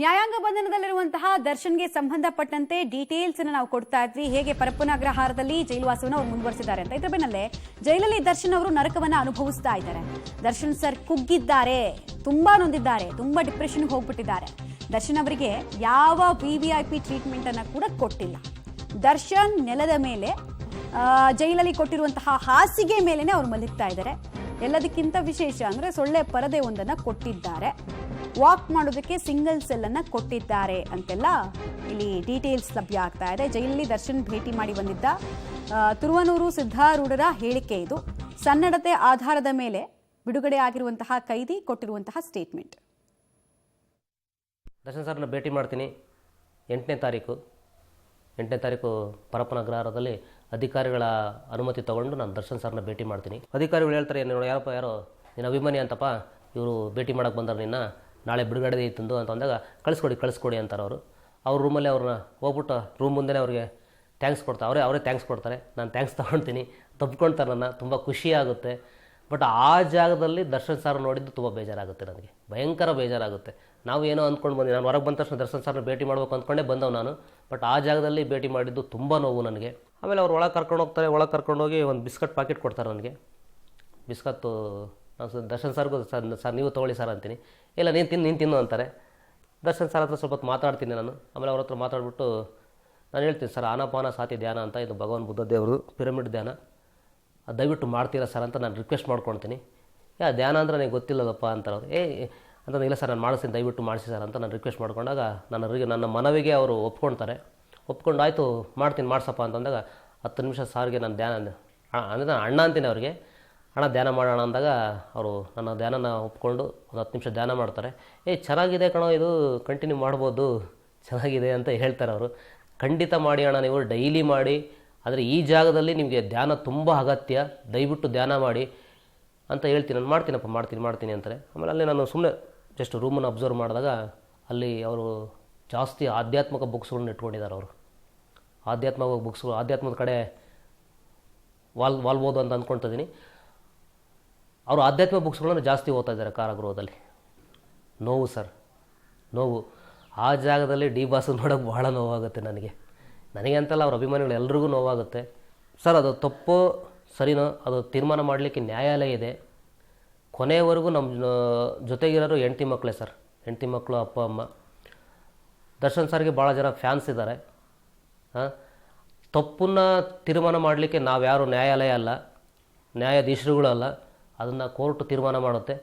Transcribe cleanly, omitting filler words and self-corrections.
ನ್ಯಾಯಾಂಗ ಬಂಧನದಲ್ಲಿರುವಂತಹ ದರ್ಶನ್ಗೆ ಸಂಬಂಧಪಟ್ಟಂತೆ ಡೀಟೇಲ್ಸ್ ಅನ್ನು ನಾವು ಕೊಡ್ತಾ ಇದ್ವಿ. ಹೇಗೆ ಪರಪ್ಪನ ಅಗ್ರಹಾರದಲ್ಲಿ ಜೈಲುವಾಸವನ್ನು ಅವರು ಮುಂದುವರಿಸಿದ್ದಾರೆ ಅಂತ. ಇದರ ಬೆನ್ನಲ್ಲೇ ಜೈಲಲ್ಲಿ ದರ್ಶನ್ ಅವರು ನರಕವನ್ನ ಅನುಭವಿಸ್ತಾ ಇದ್ದಾರೆ. ದರ್ಶನ್ ಸರ್ ಕುಗ್ಗಿದ್ದಾರೆ, ತುಂಬಾ ನೊಂದಿದ್ದಾರೆ, ತುಂಬಾ ಡಿಪ್ರೆಷನ್ಗೆ ಹೋಗ್ಬಿಟ್ಟಿದ್ದಾರೆ. ದರ್ಶನ್ ಅವರಿಗೆ ಯಾವ VVIP ಟ್ರೀಟ್ಮೆಂಟ್ ಅನ್ನ ಕೂಡ ಕೊಟ್ಟಿಲ್ಲ. ದರ್ಶನ್ ನೆಲದ ಮೇಲೆ ಜೈಲಲ್ಲಿ ಕೊಟ್ಟಿರುವಂತಹ ಹಾಸಿಗೆ ಮೇಲೆನೆ ಅವರು ಮಲಗ್ತಾ ಇದ್ದಾರೆ. ಎಲ್ಲದಕ್ಕಿಂತ ವಿಶೇಷ ಅಂದ್ರೆ ಸೊಳ್ಳೆ ಪರದೆ ಒಂದನ್ನ ಕೊಟ್ಟಿದ್ದಾರೆ, ವಾಕ್ ಮಾಡೋದಕ್ಕೆ ಸಿಂಗಲ್ ಸೆಲ್ ಅನ್ನ ಕೊಟ್ಟಿದ್ದಾರೆ ಅಂತೆಲ್ಲ ಇಲ್ಲಿ ಡೀಟೇಲ್ಸ್ ಲಭ್ಯ ಆಗ್ತಾ ಇದೆ. ಜೈಲಲ್ಲಿ ದರ್ಶನ್ ಭೇಟಿ ಮಾಡಿ ಬಂದಿದ್ದ ತುರುವನೂರು ಸಿದ್ಧಾರೂಢರ ಹೇಳಿಕೆ ಇದು. ಸನ್ನಡತೆ ಆಧಾರದ ಮೇಲೆ ಬಿಡುಗಡೆ ಆಗಿರುವಂತಹ ಕೈದಿ ಕೊಟ್ಟಿರುವಂತಹ ಸ್ಟೇಟ್ಮೆಂಟ್. ದರ್ಶನ್ ಸರ್ನ ಭೇಟಿ ಮಾಡ್ತೀನಿ 8ನೇ ತಾರೀಕು ಪರಪ್ಪನ ಅಗ್ರಹಾರದಲ್ಲಿ ಅಧಿಕಾರಿಗಳ ಅನುಮತಿ ತೊಗೊಂಡು ನಾನು ದರ್ಶನ್ ಸರ್ನ ಭೇಟಿ ಮಾಡ್ತೀನಿ. ಅಧಿಕಾರಿಗಳು ಹೇಳ್ತಾರೆ, ಯಾರೋ ನೀನು ಅಭಿಮಾನಿ ಅಂತಪ್ಪ, ಇವರು ಭೇಟಿ ಮಾಡೋಕ್ಕೆ ಬಂದಾರೆ, ನಿನ್ನ ನಾಳೆ ಬಿಡುಗಡೆ ಇತ್ತಂದು ಅಂತ ಅಂದಾಗ ಕಳಿಸ್ಕೊಡಿ ಅಂತಾರೆ ಅವರು. ಅವ್ರ ರೂಮಲ್ಲೇ ಅವ್ರನ್ನ ಹೋಗ್ಬಿಟ್ಟು ರೂಮ್ ಮುಂದೆ ಅವ್ರಿಗೆ ಥ್ಯಾಂಕ್ಸ್ ಕೊಡ್ತಾರೆ. ಅವರೇ ಥ್ಯಾಂಕ್ಸ್ ಕೊಡ್ತಾರೆ. ನಾನು ಥ್ಯಾಂಕ್ಸ್ ತೊಗೊಳ್ತೀನಿ, ತಪ್ಪಿಕೊಳ್ತಾರೆ. ನನ್ನ ತುಂಬ ಖುಷಿ ಆಗುತ್ತೆ. ಬಟ್ ಆ ಜಾಗದಲ್ಲಿ ದರ್ಶನ್ ಸರ್ ನೋಡಿದ್ದು ತುಂಬ ಬೇಜಾರಾಗುತ್ತೆ, ನನಗೆ ಭಯಂಕರ ಬೇಜಾರಾಗುತ್ತೆ. ನಾವು ಏನೋ ಅಂದ್ಕೊಂಡು ಬಂದು ನಾನು ಹೊರಗೆ ಬಂದ ತಕ್ಷಣ ದರ್ಶನ್ ಸರ್ನ ಭೇಟಿ ಮಾಡ್ಬೇಕು ಅಂದ್ಕೊಂಡೇ ಬಂದವು ನಾನು. ಬಟ್ ಆ ಜಾಗದಲ್ಲಿ ಭೇಟಿ ಮಾಡಿದ್ದು ತುಂಬ ನೋವು ನನಗೆ. ಆಮೇಲೆ ಅವ್ರು ಒಳಗೆ ಕರ್ಕೊಂಡೋಗಿ ಒಂದು ಬಿಸ್ಕಟ್ ಪ್ಯಾಕೆಟ್ ಕೊಡ್ತಾರೆ ನನಗೆ. ಬಿಸ್ಕತ್ತು ನಾನು ದರ್ಶನ್ ಸರ್ಗೂ ಸರ್ ನೀವು ತೊಗೊಳ್ಳಿ ಸರ್ ಅಂತೀನಿ. ಇಲ್ಲ ನೀನು ತಿನ್ನು ಅಂತಾರೆ. ದರ್ಶನ್ ಸರ್ ಹತ್ರ ಸ್ವಲ್ಪ ಹೊತ್ತು ಮಾತಾಡ್ತೀನಿ ನಾನು. ಆಮೇಲೆ ಅವ್ರ ಹತ್ರ ಮಾತಾಡ್ಬಿಟ್ಟು ನಾನು ಹೇಳ್ತೀನಿ, ಸರ್ ಆನಾಪಾನ ಸಾತಿ ಧ್ಯಾನ ಅಂತ, ಇದು ಭಗವಾನ್ ಬುದ್ಧ ದೇವರು ಪಿರಮಿಡ್ ಧ್ಯಾನ, ಅದು ದಯವಿಟ್ಟು ಮಾಡ್ತೀರಾ ಸರ್ ಅಂತ ನಾನು ರಿಕ್ವೆಸ್ಟ್ ಮಾಡ್ಕೊಳ್ತೀನಿ. ಧ್ಯಾನ ಅಂದರೆ ನನಗೆ ಗೊತ್ತಿಲ್ಲದಪ್ಪ ಅಂತಾರೆ ಅವರು. ಅಂತ ಇಲ್ಲ ಸರ್ ನಾನು ಮಾಡಿಸ್ತೀನಿ, ದಯವಿಟ್ಟು ಮಾಡಿಸಿ ಸರ್ ಅಂತ ನಾನು ರಿಕ್ವೆಸ್ಟ್ ಮಾಡ್ಕೊಂಡಾಗ ನನ್ನ ಮನವಿಗೆ ಅವರು ಒಪ್ಕೊಂಡು ಆಯಿತು ಮಾಡ್ತೀನಿ ಮಾಡಿಸಪ್ಪ ಅಂತಂದಾಗ 10 ನಿಮಿಷ ಸಾರಿಗೆ ನಾನು ಧ್ಯಾನ ಅಂದರೆ ನಾನು ಅಣ್ಣ ಅಂತೀನಿ ಅವ್ರಿಗೆ. ಅಣ್ಣ ಧ್ಯಾನ ಮಾಡೋಣ ಅಂದಾಗ ಅವರು ನನ್ನ ಧ್ಯಾನನ ಒಪ್ಕೊಂಡು ಒಂದು 10 ನಿಮಿಷ ಧ್ಯಾನ ಮಾಡ್ತಾರೆ. ಚೆನ್ನಾಗಿದೆ ಕಣೋ, ಇದು ಕಂಟಿನ್ಯೂ ಮಾಡ್ಬೋದು, ಚೆನ್ನಾಗಿದೆ ಅಂತ ಹೇಳ್ತಾರೆ ಅವರು. ಖಂಡಿತ ಮಾಡಿ ಅಣ್ಣ, ನೀವು ಡೈಲಿ ಮಾಡಿ, ಆದರೆ ಈ ಜಾಗದಲ್ಲಿ ನಿಮಗೆ ಧ್ಯಾನ ತುಂಬ ಅಗತ್ಯ, ದಯವಿಟ್ಟು ಧ್ಯಾನ ಮಾಡಿ ಅಂತ ಹೇಳ್ತೀನಿ. ನಾನು ಮಾಡ್ತೀನಿ ಅಂತಾರೆ. ಆಮೇಲೆ ಅಲ್ಲಿ ನಾನು ಸುಮ್ಮನೆ ಜಸ್ಟ್ ರೂಮನ್ನು ಅಬ್ಸರ್ವ್ ಮಾಡಿದಾಗ ಅಲ್ಲಿ ಅವರು ಜಾಸ್ತಿ ಆಧ್ಯಾತ್ಮಿಕ ಬುಕ್ಸ್ಗಳನ್ನ ಇಟ್ಕೊಂಡಿದ್ದಾರೆ. ಅವರು ಆಧ್ಯಾತ್ಮದ ಕಡೆ ವಾಲ್ಬೋದು ಅಂತ ಅಂದ್ಕೊಳ್ತಿದ್ದೀನಿ. ಅವರು ಆಧ್ಯಾತ್ಮಿಕ ಬುಕ್ಸ್ಗಳನ್ನು ಜಾಸ್ತಿ ಓದ್ತಾ ಇದ್ದಾರೆ ಕಾರಾಗೃಹದಲ್ಲಿ. ನೋವು ಸರ್, ನೋವು. ಆ ಜಾಗದಲ್ಲಿ ಡಿ ಬಾಸ್ ನೋಡೋಕ್ಕೆ ಭಾಳ ನೋವಾಗುತ್ತೆ ನನಗೆ ಅಂತಲ್ಲ, ಅವ್ರ ಅಭಿಮಾನಿಗಳು ಎಲ್ರಿಗೂ ನೋವಾಗುತ್ತೆ. ಸರ್ ಅದು ತಪ್ಪು ಸರಿನೋ ಅದು ತೀರ್ಮಾನ ಮಾಡಲಿಕ್ಕೆ ನ್ಯಾಯಾಲಯ ಇದೆ. ಕೊನೆಯವರೆಗೂ ನಮ್ಮ ಜೊತೆಗಿರೋರು ಹೆಂಡತಿ ಮಕ್ಕಳೇ ಸರ್, ಹೆಂಡತಿ ಮಕ್ಕಳು, ಅಪ್ಪ ಅಮ್ಮ. ದರ್ಶನ್ ಸರ್ಗೆ ಭಾಳ ಜನ ಫ್ಯಾನ್ಸ್ ಇದ್ದಾರೆ. ತಪ್ಪನ್ನು ತೀರ್ಮಾನ ಮಾಡಲಿಕ್ಕೆ ನಾವ್ಯಾರು ನ್ಯಾಯಾಲಯ ಅಲ್ಲ, ನ್ಯಾಯಾಧೀಶರುಗಳು ಅಲ್ಲ. ಅದನ್ನು ಕೋರ್ಟ್ ತೀರ್ಮಾನ ಮಾಡುತ್ತೆ.